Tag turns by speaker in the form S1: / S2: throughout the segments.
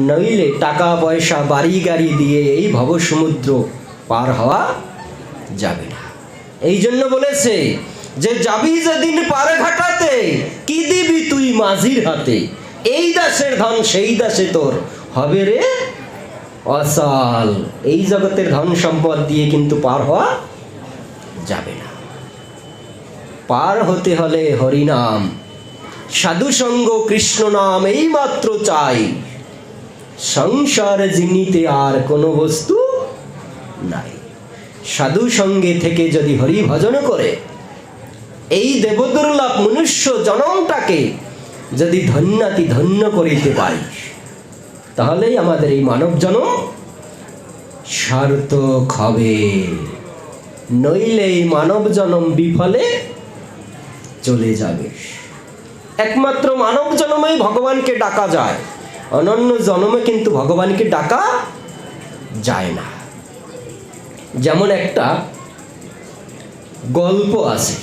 S1: নইলে টাকা পয়সা বাড়ি গাড়ি দিয়ে এই ভবসমুদ্র পার হওয়া যাবে না। এই জন্য বলেছে যে যাবি যেদিন পার ঘাটাতে, কি দিবি তুই মাঝির হাতে, এই দাসের ধন সেই দাসে তোর হবে রে অসাল। এই জগতের ধন সম্পদ দিয়ে কিন্তু পার হওয়া যাবে না। পার হতে হলে হরিনাম, সাধু সঙ্গ, কৃষ্ণ নাম এই মাত্র চাই। সংসার জিনিতে আর কোনো বস্তু নাই। সাধু সঙ্গে থেকে যদি হরি ভজন করে এই দেবদুর্লভ মনুষ্য জনমটাকে যদি ধন্যাতি ধন্য করিতে পারি, তাহলেই আমাদের এই মানব জন্ম সার্থক হবে। নইলে এই মানব জন্ম বিফলে চলে যাবে। একমাত্র মানব জন্মেই ভগবানকে ডাকা যায়, অনন্য জন্মে কিন্তু ভগবানকে ডাকা যায় না। যেমন একটা গল্প আছে,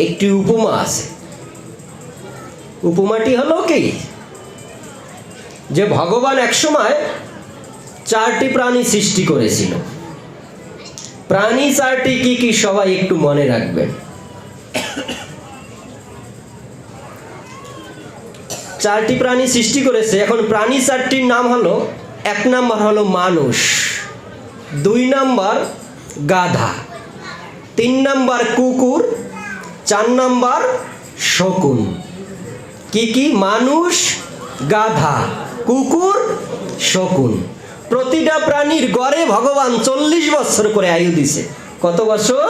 S1: একটি উপমা আছে। উপমাটি হলো কি, যে ভগবান একসময় 4টি প্রাণী সৃষ্টি করেছিল। প্রাণী 4টি কি কি সবাই একটু মনে রাখবেন। 4টি প্রাণী সৃষ্টি করেছে। এখন প্রাণী 4টির নাম হলো, 1 নাম্বার হলো মানুষ, 2 নাম্বার গাধা, 3 নাম্বার কুকুর, 4 নাম্বার শকুন। কি কি? মানুষ, গাধা, কুকুর, শকুন। প্রতিটা প্রাণীর গড়ে ভগবান 40 বছর করে আয়ু দিছে। কত বছর?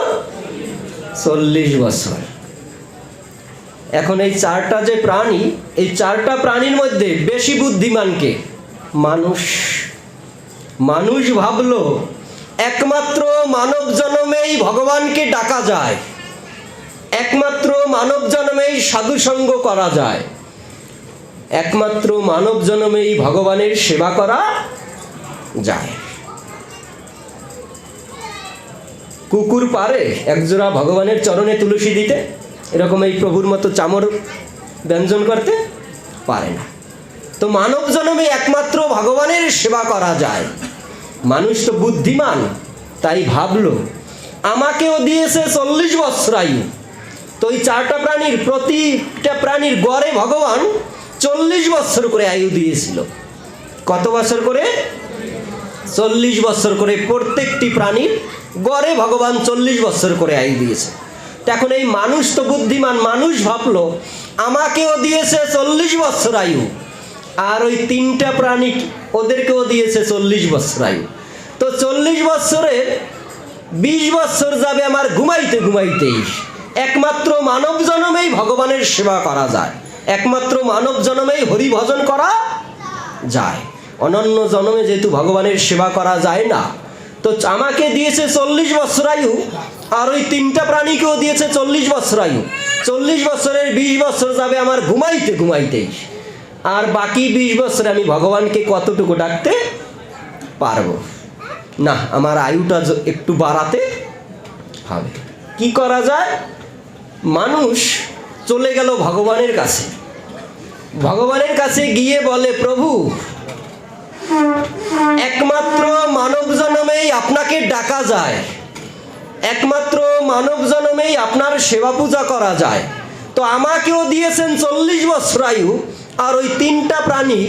S1: 40 বছর। এখন এই 4টা যে প্রাণী, এই 4টা প্রাণীর মধ্যে বেশি বুদ্ধিমানকে? মানুষ। মানুষ ভাবলো একমাত্র মানব জন্মেই ভগবানকে ডাকা যায়, একমাত্র মানব জন্মেই সাধু সঙ্গ করা যায়, একমাত্র মানব জন্মেই ভগবানের সেবা করা যায়। কুকুর পারে একজোড়া ভগবানের চরণে তুলসী দিতে? এরকম এই প্রভুর মতো চামর ব্যঞ্জন করতে পারে না। তো মানব জন্মে একমাত্র ভগবানের সেবা করা যায়। মানুষ তো বুদ্ধিমান, তাই ভাবলো আমাকেও দিয়েছে 40 বছর আয়ু। তো ওই 4টা প্রাণীর, প্রতিটা প্রাণীর গড়ে ভগবান 40 বছর করে আয়ু দিয়েছিল। কত বছর করে? 40 বছর করে। প্রত্যেকটি প্রাণীর গড়ে ভগবান 40 বছর করে আয়ু দিয়েছে। এখন এই মানুষ তো বুদ্ধিমান, মানুষ ভাবলো আমাকেও দিয়েছে 40 বছর আয়ু, আর ওই 3টা প্রাণী ওদেরকেও দিয়েছে 40 বছর আয়ু। তো 40 বছরে 20 বছর যাবে আমার ঘুমাইতে ঘুমাইতেই। একমাত্র মানব জন্মেই ভগবানের সেবা করা যায়, একমাত্র মানব জন্মেই হরি ভজন করা যায়। অনন্য জন্মে যেহেতু ভগবানের সেবা করা যায় না, তো আমাকে দিয়েছে 40 বছর আয়ু, আর ওই 3টা প্রাণীকেও দিয়েছে 40 বছর আয়ু। 40 বছরের 20 বছর যাবে আমার ঘুমাইতে ঘুমাইতেই, আর বাকি 20 বছরে আমি ভগবানকে কতটুকু ডাকতে পারবো না। আমার আয়ুটা একটু বাড়াতে হবে। কি করা যায়? মানুষ চলে গেল ভগবানের কাছে। ভগবানের কাছে গিয়ে বলে, প্রভু একমাত্র মানব জন্মেই আপনাকে ডাকা যায়, একমাত্র মানব জন্মেই আপনার সেবা পূজা করা যায়। তো আমাকেও দিয়েছেন 40 বছর আয়ু, আর ওই 3টা প্রাণী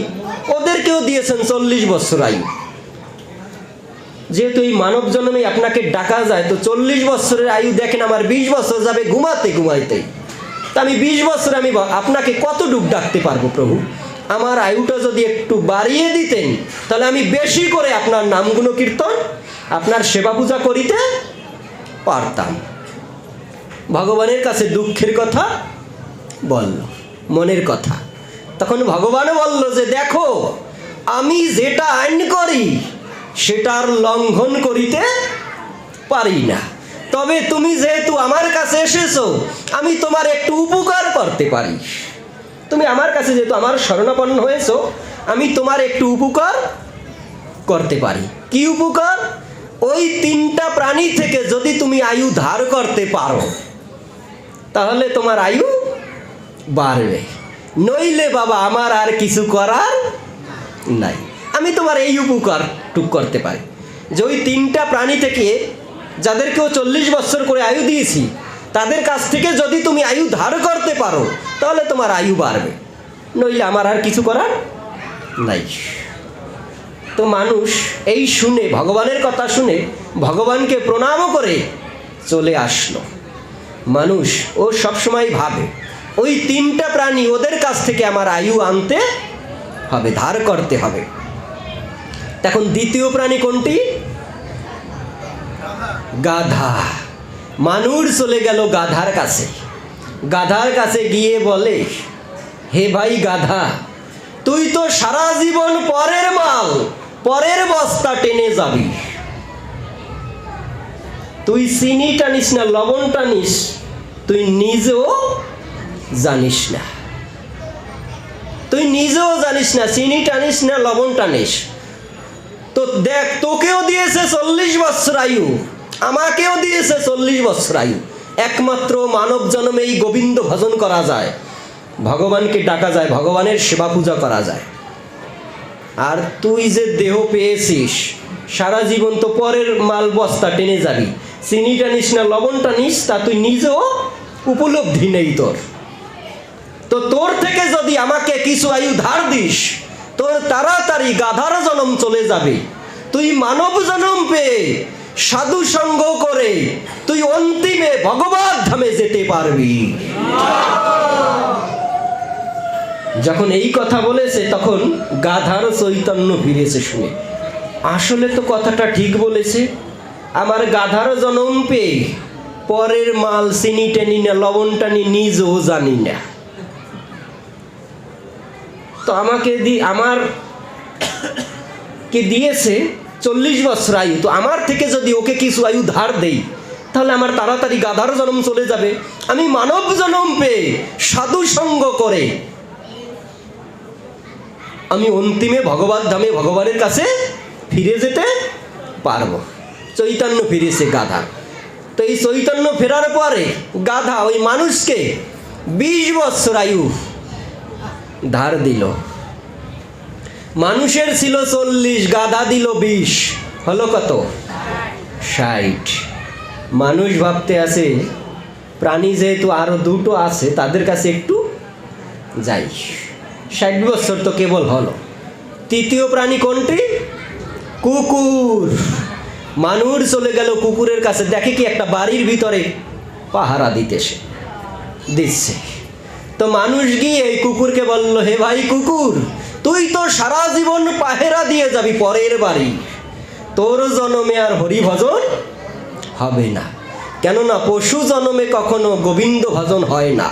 S1: ওদেরকেও দিয়েছেন 40 বছর আয়ু। যেহেতু এই মানব জন্মেই আপনাকে ডাকা যায়, তো 40 বছরের আয়ু দেখেন আমার 20 বছর যাবে ঘুমাতে ঘুমাইতে। তা আমি 20 বছর আমি আপনাকে কতটুকু ডাকতে পারবো প্রভু? আমার আয়ুটা যদি একটু বাড়িয়ে দিতেন, তাহলে আমি বেশি করে আপনার নামগুলো কীর্তন, আপনার সেবা পূজা করিতে পারতাম। ভগবানের কাছে দুঃখের কথা বলল, মনের কথা। তখন ভগবানও বলল যে দেখো, আমি যেটা আইন করি সেটার লঙ্ঘন করিতে পারি না, তবে তুমি যেহেতু আমার কাছে এসেছো, আমি তোমার একটু উপকার করতে পারি। তুমি আমার কাছে যেহেতু আমার শরণাপন্ন হয়েছো, আমি তোমার একটু উপকার করতে পারি। কি উপকার? ওই 3টা প্রাণী থেকে যদি তুমি আয়ু ধার করতে পারো, তাহলে তোমার আয়ু বাড়বে। নইলে বাবা আমার আর কিছু করার নাই। আমি তোমার এই উপকারটুক করতে পারি যে ওই 3টা প্রাণী থেকে যাদেরকেও 40 বছর করে আয়ু দিয়েছি, তাদের কাছ থেকে যদি তুমি আয়ু ধার করতে পারো তাহলে তোমার আয়ু বাড়বে, নইলে আমার আর কিছু করার নাই। তো মানুষ এই শুনে, ভগবানের কথা শুনে ভগবানকে প্রণামও করে চলে আসলো। মানুষ ও সবসময় ভাবে ওই 3টা প্রাণী, ওদের কাছ থেকে আমার আয়ু আনতে হবে, ধার করতে হবে। এখন দ্বিতীয় প্রাণী কোনটি? গাধা। মানুষ চলে গেল গাধার কাছে। গাধার কাছে গিয়ে বলে, হে ভাই গাধা, তুই তো সারা জীবন পরের মাল, পরের বস্তা টেনে যাবি। তুই চিনি টানিস না, লবণ টানিস, তুই নিজেও জানিস না। তুই নিজেও জানিস না, চিনি টানিস না, লবণ টানিস। তো দেখ, তোকেও দিয়েছে 40 বছর আয়ু, আমাকেও দিয়েছে 40 বছর আয়ু। একমাত্র মানব জন্মে এই গোবিন্দ ভজন করা যায়, ভগবানকে ডাকা যায়, ভগবানের সেবা পূজা করা যায়। আর তুই যে দেহ পেয়েছিস, সারা জীবন তো পরের মাল বস্তা টেনে যাবি, চিনি টানিস না, লবণ টানিস, তা তুই নিজেও উপলব্ধি নেই তোর। তো তোর থেকে যদি আমাকে কিছু আয়ু ধার দিস, তোর তাড়াতাড়ি গাধার জন্ম চলে যাবে। তুই মানব জন্ম পেয়ে সাধু সঙ্গ করে তুই অন্তিমে ভগবত ধামে যেতে পারবি। যখন এই কথা বলেছে তখন গাধার চৈতন্য ফিরেছে শুনে, আসলে তো কথাটা ঠিক বলেছে। আমার গাধার জন্ম পেয়ে পরের মাল চিনি টানি না, লবণ টানি, নিজেও জানি না। তো আমার কে দিয়েছে 40 বছর আয়ু, তো আমার থেকে যদি ওকে কিছু আয়ু ধার দেই তাহলে আমার তাড়াতাড়ি গাধার জন্ম চলে যাবে। আমি মানব জন্ম পেয়ে সাধু সঙ্গ করে আমি অন্তিমে ভগবত ধামে, ভগবানের কাছে ফিরে যেতে পারবো। চৈতন্য ফিরেছে গাধা। তো এই চৈতন্য ফেরার পরে গাধা ওই মানুষকে 20 বছর আয়ু ধার দিল। মানুষের ছিল 40, গাধা দিল 20, হলো কত? 60। মানুষ ভাবতে আছে প্রাণী যেহেতু আরো দুটো আছে, তাদের কাছে একটু যাই, 60 বছর তো কেবল হলো। তৃতীয় প্রাণী কোনটি? কুকুর। মানুষ চলে গেল কুকুরের কাছে, দেখে কি একটা বাড়ির ভিতরে পাহারা দিচ্ছে। তো মানুষ গিয়ে এই কুকুরকে বলল, হে ভাই কুকুর, তুই তো সারা জীবন পাহারা দিয়ে যাবি পরের বাড়ি, তোর জন্মে আর হরি ভজন হবে না, কেননা পশু জন্মে কখনো গোবিন্দ ভজন হয় না।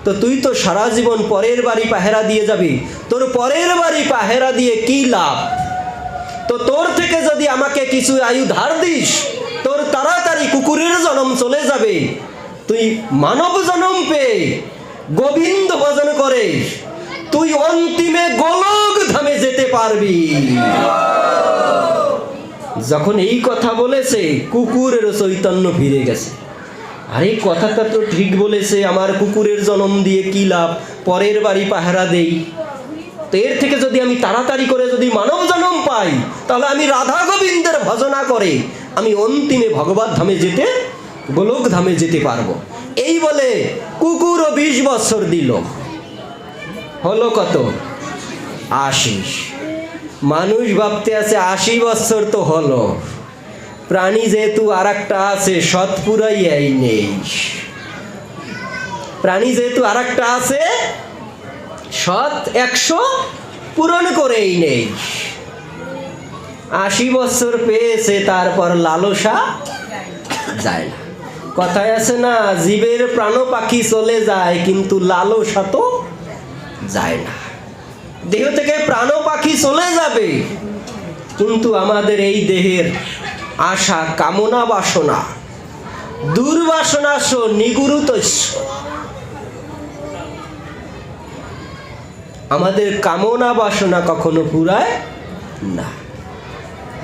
S1: তো তুই তো সারা জীবন পরের বাড়ি পাহারা দিয়ে যাবি, তোর পরের বাড়ি পাহারা দিয়ে কি লাভ? তো তোর থেকে যদি আমাকে কিছু আয়ু ধার দিস, তোর তাড়াতাড়ি কুকুরের জন্ম চলে যাবে, তুই মানব জন্ম পেয়ে গোবিন্দ ভজন করে তুই অন্তিমে গোলক ধামে যেতে পারবি। যখন এই কথা বলেছে কুকুরের চৈতন্য ফিরে গেছে। আরে কথাটা তো ঠিক বলেছে, আমার কুকুরের জন্ম দিয়ে কি লাভ, পরের বাড়ি পাহারা দেই। তো এর থেকে যদি আমি তাড়াতাড়ি করে যদি মানব জন্ম পাই, তাহলে আমি রাধা গোবিন্দের ভজনা করে আমি অন্তিমে ভগবত ধামে যেতে, গোলক ধামে যেতে পারবো। এই বলে কুকুরও 20 বছর দিল, হলো কত? 80। মানুষ ভাবতে আছে 80 বছর তো হলো, প্রাণী যেহেতু আর একটা আছে সৎ পুরাই নেই। প্রাণী যেহেতু আর একটা আছে সৎ 100 পূরণ করেই নেই। 80 বছর পেয়েছে, তারপর লালসা যায় না। কথায় আছে না, জীবের প্রাণ পাখি চলে যায় কিন্তু লালসা তো যায় না। দেহ থেকে প্রাণ পাখি চলে যাবে, কিন্তু আমাদের এই দেহের আশা, কামনা, বাসনা, দুর্বাসনা নিগুরুতস্য, আমাদের কামনা বাসনা কখনো পুরায় না।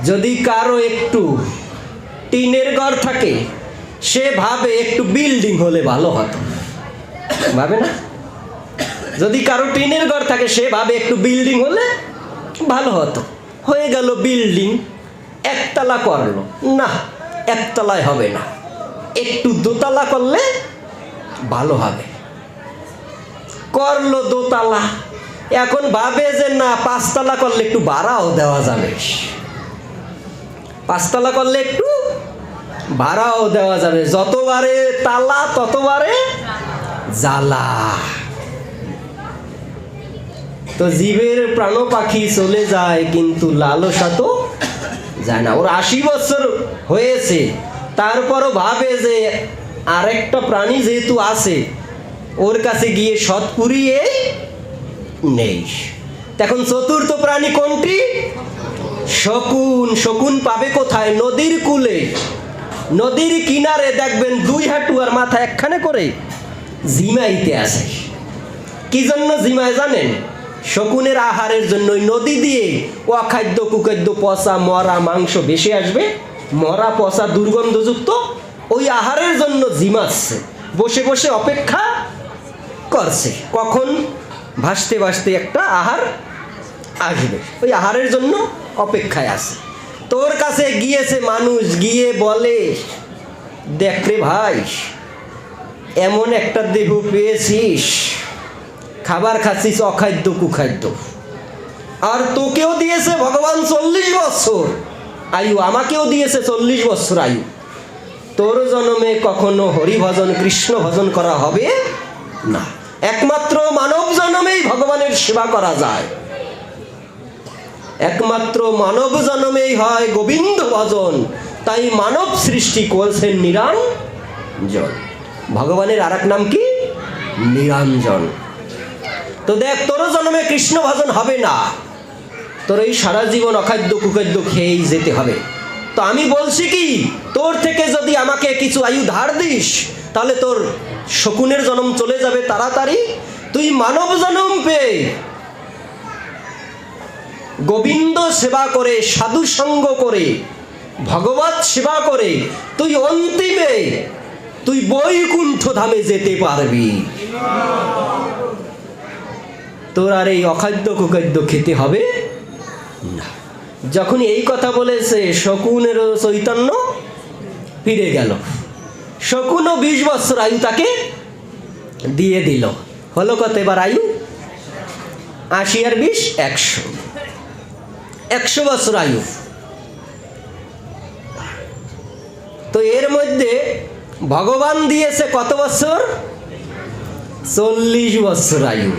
S1: যদি কারো একটু টিনের ঘর থাকে, সে ভাবে একটু বিল্ডিং হলে ভালো হতো, ভাবে না? যদি কারো টিনের ঘর থাকে সে ভাবে একটু বিল্ডিং হলে ভালো হতো, হয়ে গেল বিল্ডিং, একতলা করলো, না একতলায় হবে না, একটু দোতলা করলে ভালো হবে, করলো দোতলা। এখন ভাবে যে না, পাঁচতলা করলে একটু ভাড়াও দেওয়া যাবে, পাঁচতলা করলে একটু ভাড়াও দেওয়া যাবে, যতবারে তালা ততবারে জ্বালা। তো জীবের প্রাণ পাখি চলে যায়, কিন্তু লালসা তো যায় না। ওর 80 বছর হয়েছে, তারপরও ভাবে যে আরেকটা প্রাণী যেহেতু আছে, ওর কাছে গিয়ে সৎ পুরিয়ে নেই। এখন চতুর্থ প্রাণী কোনটি? শকুন। শকুন পাবে কোথায়? নদীর কূলে, নদীর কিনারে দেখবেন 2 হাঁটু আর মাথা একখানে করে জিমাইতে আসে। কি জন্য জিমায় জানেন? শকুনের আহারের জন্য। নদী দিয়ে অখাদ্য কুখাদ্য পচা মরা মাংস ভেসে আসবে, মরা পচা দুর্গন্ধযুক্ত, ওই আহারের জন্য জিমাচ্ছে, বসে বসে অপেক্ষা করছে কখন ভাসতে ভাসতে একটা আহার আসবে, ওই আহারের জন্য অপেক্ষায় আছে। তোর কাছে গিয়েছে মানুষ, গিয়ে বলে, দেখ রে ভাই, এমন একটা দেহ পেয়েছিস, খাবার খাচ্ছিস অখাদ্য কুখাদ্য, আর তোকেও দিয়েছে ভগবান 40 বছর আয়ু, আমাকেও দিয়েছে 40 বছর আয়ু, তোর জন্মে কখনো হরি ভজন কৃষ্ণ ভজন করা হবে না, একমাত্র মানব জন্মেই ভগবানের সেবা করা যায়, একমাত্র মানব জন্মেই হয় গোবিন্দ ভজন, তাই মানব সৃষ্টি করেছেন নিরঞ্জন। ভগবানের আর এক নাম কি? নিরঞ্জন। তো দেখ, তোর জন্মে কৃষ্ণ ভজন হবে না, তোর এই সারা জীবন অখাদ্য কুখাদ্য খেয়েই যেতে হবে। তো আমি বলছি কি, তোর থেকে যদি আমাকে কিছু আয়ু ধার দিস, তাহলে তোর শকুনের জন্ম চলে যাবে তাড়াতাড়ি, তুই মানব জন্ম পেয়ে গোবিন্দ সেবা করে, সাধু সঙ্গ করে, ভগবত সেবা করে তুই অন্তিমে তুই বৈকুণ্ঠ ধামে যেতে পারবি। তোর আর এই অখাদ্য কুখাদ্য খেতে হবে না। যখন এই কথা বলেছে, শকুনেরও চৈতন্য ফিরে গেল। শকুনও 20 বছর আয়ু তাকে দিয়ে দিল। হলো কত এবার আয়ু? 80 আর 20 100 বছর আয়ু। তো এর মধ্যে ভগবান দিয়েছে কত বছর? 40 বছর আয়ু।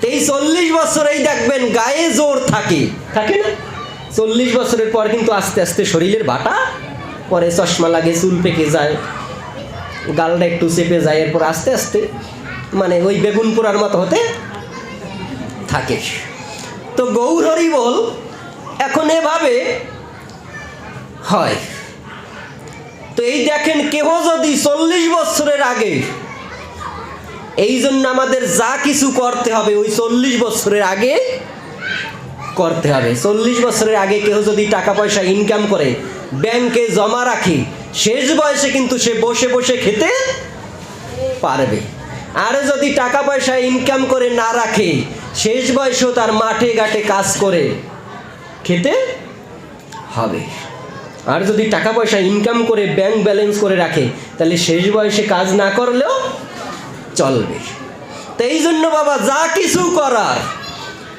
S1: এই 40 বছরেই দেখবেন গায়ে জোর থাকে, থাকে না? 40 বছরের পর কিন্তু আস্তে আস্তে শরীরের বাটা পরে, চশমা লাগে, চুল পেকে যায়, গালটা একটু চেপে যায়, এরপর আস্তে আস্তে মানে ওই বেগুন পোড়ার মতো হতে থাকে। তো গৌর হরি বল এখন এভাবে হয়। তো এই দেখেন, কেহ যদি 40 বছরের আগে, এই জন্য আমাদের যা কিছু করতে হবে ওই 40 বছরের আগে করতে হবে। 40 বছরের আগে কেউ যদি টাকা পয়সা ইনকাম করে ব্যাংকে জমা রাখে, শেষ বয়সে কিন্তু সে বসে বসে খেতে পারবে। আর যদি টাকা পয়সা ইনকাম করে না রাখে, শেষ বয়সেও তার মাঠে ঘাটে কাজ করে খেতে হবে। আর যদি টাকা পয়সা ইনকাম করে ব্যাংক ব্যালেন্স করে রাখে, তাহলে শেষ বয়সে কাজ না করলেও চলবে। তো এই জন্য বাবা, যা কিছু করার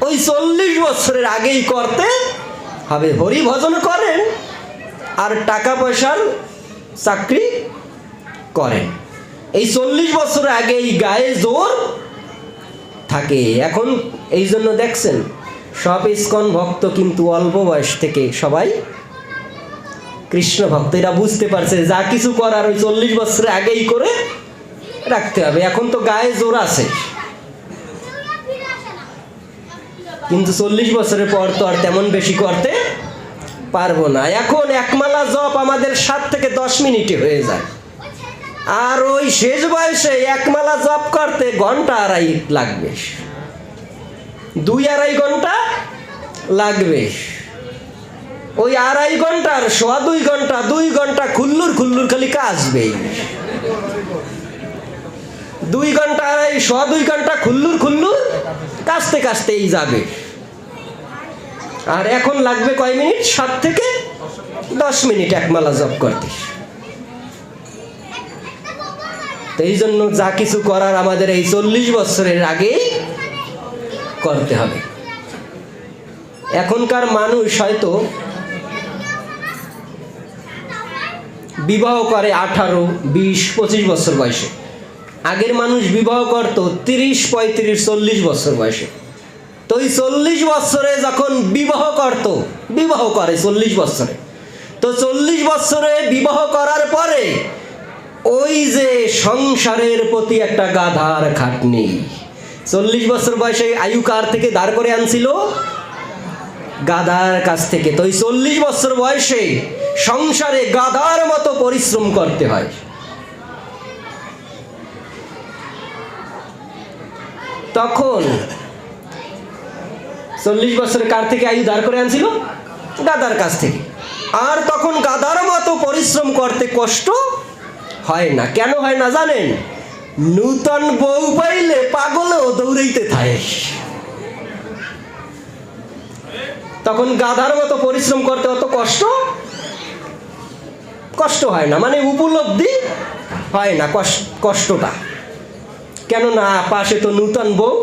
S1: ওই 40 বছরের আগেই করতে হবে। হরি ভজন করেন আর টাকা পয়সার চাকরি করেন, এই 40 বছর আগেই গায়ে জোর থাকে। এখন এই জন্য দেখছেন সব ইস্কন ভক্ত কিন্তু অল্প বয়স থেকে সবাই কৃষ্ণ ভক্ত। এরা বুঝতে পারছে যা কিছু করার ওই 40 বছরের আগেই করে রাখতে হবে। এখন তো গায়ে জোর আছে, কিন্তু 40 বছরের পর তো আর তেমন বেশি করতে পারবো না। এখন একমালা জপ আমাদের 7 থেকে 10 মিনিটে হয়ে যায়, আর ওই শেষ বয়সে একমালা জপ করতে ঘন্টা আড়াই লাগবে, 2-2.5 ঘন্টা লাগবে। ওই 2.5 ঘন্টার 2.25 ঘন্টা, 2 ঘন্টা খুল্লুর খুল্লুর খালি কাজবেই। 2 ঘন্টা 2.25 ঘন্টা খুল্লুর খুল্লুর কাজতে কাজতেই যাবে। আর এখন লাগবে কয় মিনিট? 7 থেকে 10 মিনিট এক মালা জপ করতে। তো এই জন্য যা কিছু করার আমাদের এই 40 বছরের আগেই করতে হবে। এখনকার মানুষ হয়তো বিবাহ করে 18, 20, 25 বছর বয়সে। আগের মানুষ বিবাহ করত 30, 35, 40 বছর বয়সে। তো ওই 40 বছরে যখন বিবাহ করে 40 বছরে, তো 40 বছরে বিবাহ করার পরে ওই যে সংসারের প্রতি একটা গাধার খাটনি। 40 বছর বয়সে আয়ু কার থেকে দাঁড় করে আনছিল? গাধার কাছ থেকে। তো ওই 40 বছর বয়সে সংসারে গাধার মতো পরিশ্রম করতে হয়। তখন 40 বছরে কার থেকে আয়ু দাঁড় করে আনছিল? গাধার কাছ থেকে। আর তখন গাধার মতো পরিশ্রম করতে কষ্ট হয় না। কেন হয় না জানেন? নূতন বউ পাইলে পাগলেও দৌড়াইতে থাকে। তখন গাধার মতো পরিশ্রম করতে অত কষ্ট হয় না, মানে উপলব্ধি হয় না কষ্টটা। কেননা পাশে তো নূতন বউ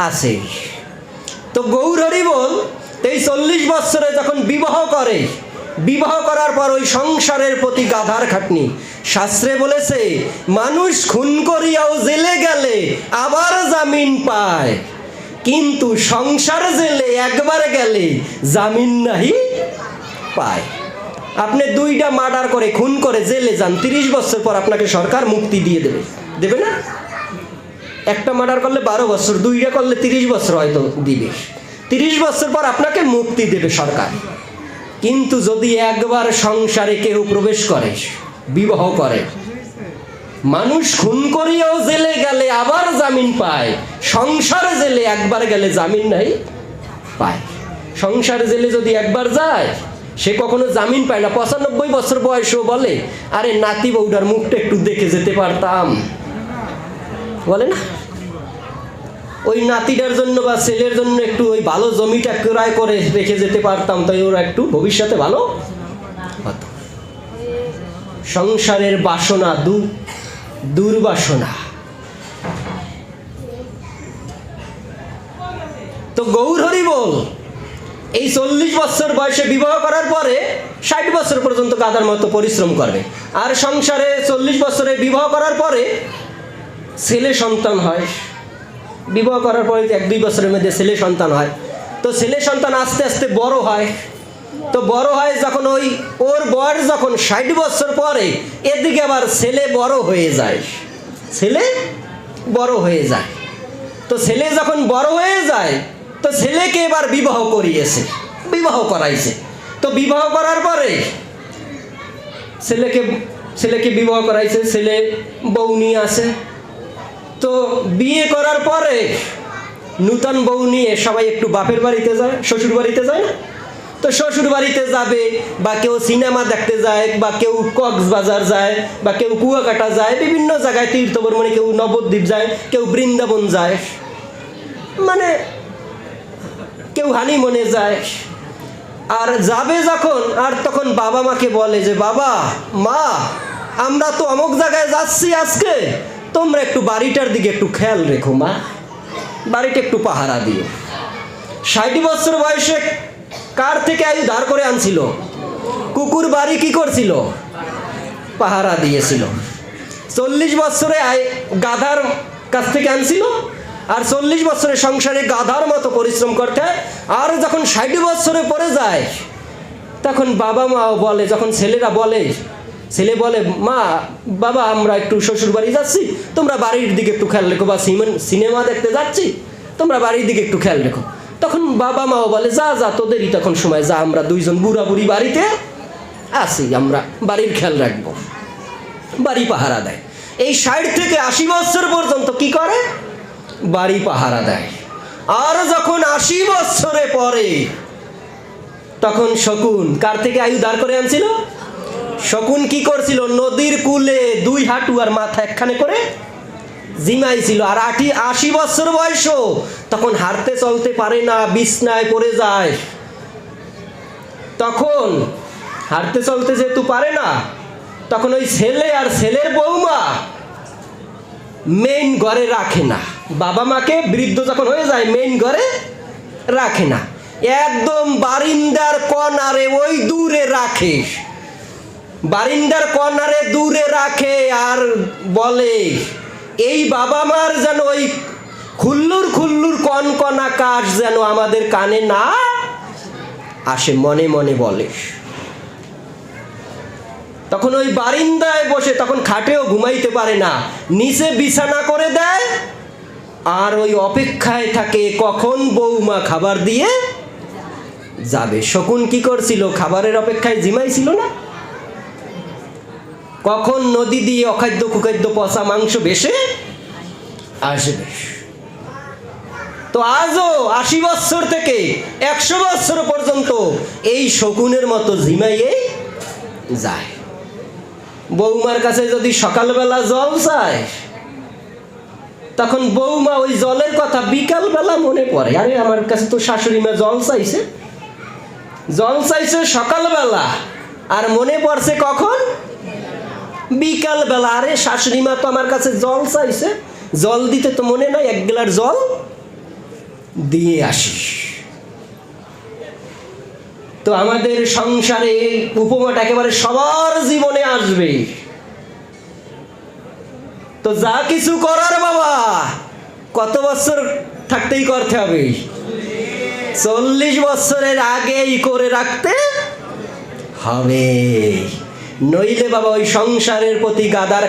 S1: আছে। তো গৌর হরি বল, এই 40 বছরে যখন বিবাহ করে, বিবাহ করার পর ওই সংসারের প্রতি গাধার খাটনি। শাস্ত্রে বলেছে মানুষ খুন করিয়াও জেলে গেলে আবার জামিন পায়, কিন্তু সংসার জেলে একবার গেলে জামিন নাহি পায়। আপনি 2টা মার্ডার করে খুন করে জেলে যান, 30 বছর পর আপনাকে সরকার মুক্তি দিয়ে দেবে না? একটা মার্ডার করলে 12 বছর, 2টা করলে 30 বছর হয়তো দিবে। 30 বছর পর আপনাকে মুক্তি দেবে সরকার। কিন্তু যদি একবার সংসারে কেউ প্রবেশ করে, বিবাহ করে, মানুষ খুন করিয়াও জেলে গেলে আবার জামিন পায়, সংসার জেলে একবার গেলে জামিন নাই পায়। সংসার জেলে যদি একবার যায় সে কখনো জামিন পায় না। 95 বছর বয়সেও বলে আরে নাতি বউটার মুখটা একটু দেখে যেতে পারতাম, বলে না? ওই নাতিটার জন্য বা ছেলের জন্য একটু ওই ভালো জমিটা ক্রয় করে রেখে যেতে পারতাম, তাই ওরা একটু ভবিষ্যতে ভালো হতো। সংসারের বাসনা দুর্বাসনা। তো গৌর হরি বল, এই 40 বছর বয়সে বিবাহ করার পরে 60 বছর পর্যন্ত গাধার মতো পরিশ্রম করবে। আর সংসারে 40 বছরে বিবাহ করার পরে ছেলে সন্তান হয়। বিবাহ করার পরে 1-2 বছরের মধ্যে ছেলে সন্তান হয়। তো ছেলে সন্তান আস্তে আস্তে বড় হয়। তো বড় হয় যখন ওর বয়স যখন 60 বছর পরে, এদিকে আবার ছেলে বড় হয়ে যায়। তো ছেলে যখন বড় হয়ে যায়, তো ছেলেকে এবার বিবাহ করাইছে। তো বিবাহ করার পরে ছেলেকে বিবাহ করাইছে, ছেলে বউ নিয়ে আসে। তো বিয়ে করার পরে নূতন বউ নিয়ে সবাই একটু বাপের বাড়িতে যায়, শ্বশুর বাড়িতে যায় না? তো শ্বশুর বাড়িতে যাবে, বা কেউ সিনেমা দেখতে যায়, বা কেউ কক্সবাজার যায়, বা কেউ কুয়াকাটা যায়, বিভিন্ন জায়গায় তীর্থ ভ্রমণে, কেউ নবদ্বীপ যায়, কেউ বৃন্দাবন যায়, মানে কেউ হানিমুনে যায়। আর যাবে যখন, আর তখন বাবা মাকে বলে যে বাবা মা আমরা তো অমুক জায়গায় যাচ্ছি আজকে, তোমরা একটু বাড়িটার দিকে একটু খেয়াল রেখো মা, বাড়িটা একটু পাহারা দিও। 60 বছর বয়সে কার থেকে আয়ু ধার করে আনছিল? কুকুর বাড়ি কি করছিল? পাহারা দিয়েছিল। 40 বছরে গাধার কাছ থেকে আনছিল, আর 40 বছরে সংসারে গাধার মতো পরিশ্রম করতে হয়। আর যখন 60 বছরে পড়ে যায়, তখন বাবা মাও বলে, যখন ছেলে বলে মা বাবা আমরা একটু শ্বশুর বাড়ি যাচ্ছি, তোমরা বাড়ির দিকে একটু খেয়াল রেখো, বা সিনেমা দেখতে যাচ্ছি, তোমরা বাড়ির দিকে একটু খেয়াল রেখো। তখন বাবা মাও বলে যা তোদেরই তখন সময়, যা আমরা 2জন বুড়া বুড়ি বাড়িতে আসি, আমরা বাড়ির খেয়াল রাখবো। বাড়ি পাহারা দেয়। এই 60 থেকে 80 বছর পর্যন্ত কি করে? বাড়ি পাহারা দেয়। আর যখন 80 বছরে পরে, তখন শকুন কার থেকে আয়ু দাঁড় করে আনছিল? শকুন কি করছিল? নদীর কূলে 2 হাঁটু আর মাথা একখানে করে জিমাইছিল। আর 80 বছর বয়সও তখন হাঁটতে চলতে পারে না, বিছনায় পড়ে যায়। তখন হাঁটতে চলতে যেহেতু পারে না, তখন ওই ছেলে আর ছেলের বৌমা মেইন ঘরে রাখে না। বাবা মাকে বৃদ্ধ যখন হয়ে যায় মেইন ঘরে রাখে না, একদম বারিন্দার কর্নারে ওই দূরে রাখে। বারিন্দার কর্নারে দূরে রাখে আর বলে, এই বাবা মার যেন ওই খুল্লুর খুল্লুর কনকন আকাশ যেন আমাদের কানে না আসে, মনে মনে বলে। তখন ওই বারিন্দায় বসে, তখন খাটেও ঘুমাইতে পারে না, নিচে বিছানা করে দেয় আর ওই অপেক্ষায় থাকে কখন বৌমা খাবার দিয়ে যাবে। শকুন কি করছিল? খাবারের অপেক্ষায় জিমাইছিল না? কখন নদী দিয়ে অখাদ্য কুখাদ্য পচা মাংস ভেসে আসবে। তো আজও 80 বছর থেকে 100 বছর পর্যন্ত এই শকুনের মতো ঝিমাইয়ে যায়। বৌমার কাছে যদি সকালবেলা জল চায়, তখন বৌমা ওই জলের কথা বিকালবেলা মনে পড়ে, আরে আমার কাছে তো শাশুড়ি মা জল চাইছে সকালবেলা, আর মনে পড়ছে কখন? বিকালবেলা। আরে শাশুড়ি মা তো আমার কাছে জল চাইছে, জল দিতে তো মনে নাই, 1 গ্লাস জল দিয়ে আসি। তো আমাদের সংসারে এই উপমাটা একেবারে সবার জীবনে আসবে। তো যা কিছু করার বাবা কত বছর থাকতেই করতে হবে? 40 বছরের আগেই করে রাখতে হবে, নইলে বাবা ওই সংসারের প্রতি গাদার